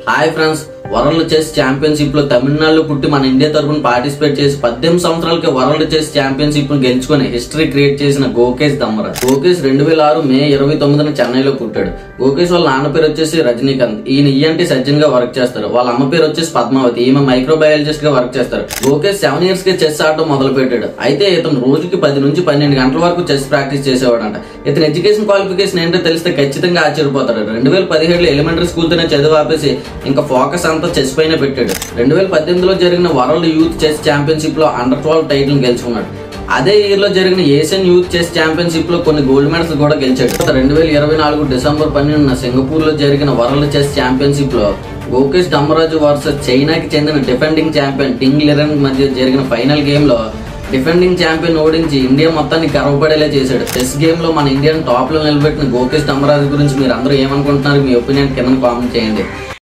Hi friends, world chess championship లో తమిళనాడులో పుట్టి మన ఇండియా తరపున పార్టిసిపేట్ చేసి 18 సంవత్సరాలకి వరల్డ్ చెస్ ఛాంపియన్షిప్ ను గెలుచుకుని హిస్టరీ క్రియేట్ చేసిన గోకేష్ దమ్మరాజ్. గోకేష్ 2006 మే 29న చెన్నైలో పుట్టాడు. గోకేష్ వాళ్ళ నాన్న పేరు వచ్చేసి రజనీకాంత్. ఈయన ఈఎన్టీ సర్జన్ గా వర్క్ చేస్తారు. వాళ్ళ అమ్మ పేరు వచ్చేసి పద్మావతి. ఈమె మైక్రోబయాలజిస్ట్ గా వర్క్ చేస్తారు. గోకేష్ 7 years కి చెస్ ఆడటం మొదలు పెట్టాడు. అయితే ఇతను రోజుకి 10 నుంచి 12 గంటల వరకు చెస్ ప్రాక్టీస్ చేసేవాడంట. ఇతని ఎడ్యుకేషన్ క్వాలిఫికేషన్ ఏంటో తెలిస్తే ఖచ్చితంగా ఆశ్చర్యపోతాడు. 2017లో ఎలిమెంటరీ స్కూల్ తోనే చదువు ఆపేసి ఇంకా ఫోకస్ అంతా చెస్ పైన పెట్టాడు. 2018లో జరిగిన వరల్డ్ యూత్ చెస్ ఛాంపియన్షిప్ లో అండర్-12 టైటిల్ గెలుచుకున్నాడు. అదే ఇయర్ లో జరిగిన ఏషియన్ యూత్ చెస్ ఛాంపియన్షిప్ లో కొన్ని గోల్డ్ మెడల్స్ కూడా గెలిచాడు. 2024 డిసెంబర్ 12న సింగపూర్ లో జరిగిన వరల్డ్ చెస్ ఛాంపియన్షిప్ లో గోకేష్ దమ్మరాజు వర్సెస్ చైనాకి చెందిన డిఫెండింగ్ ఛాంపియన్ టింగ్ లిరెన్ మధ్య జరిగిన ఫైనల్ గేమ్ లో డిఫెండింగ్ ఛాంపియన్ ఓడించి ఇండియా మొత్తాన్ని గర్వపడేలా చేశాడు. చెస్ గేమ్ లో మన ఇండియాను టాప్ లో నిలబెట్టిన గోకేష్ దమ్మరాజు గురించి మీరు అందరూ ఏమనుకుంటున్నారు? మీ ఒపీనియన్ కింద కామెంట్ చేయండి.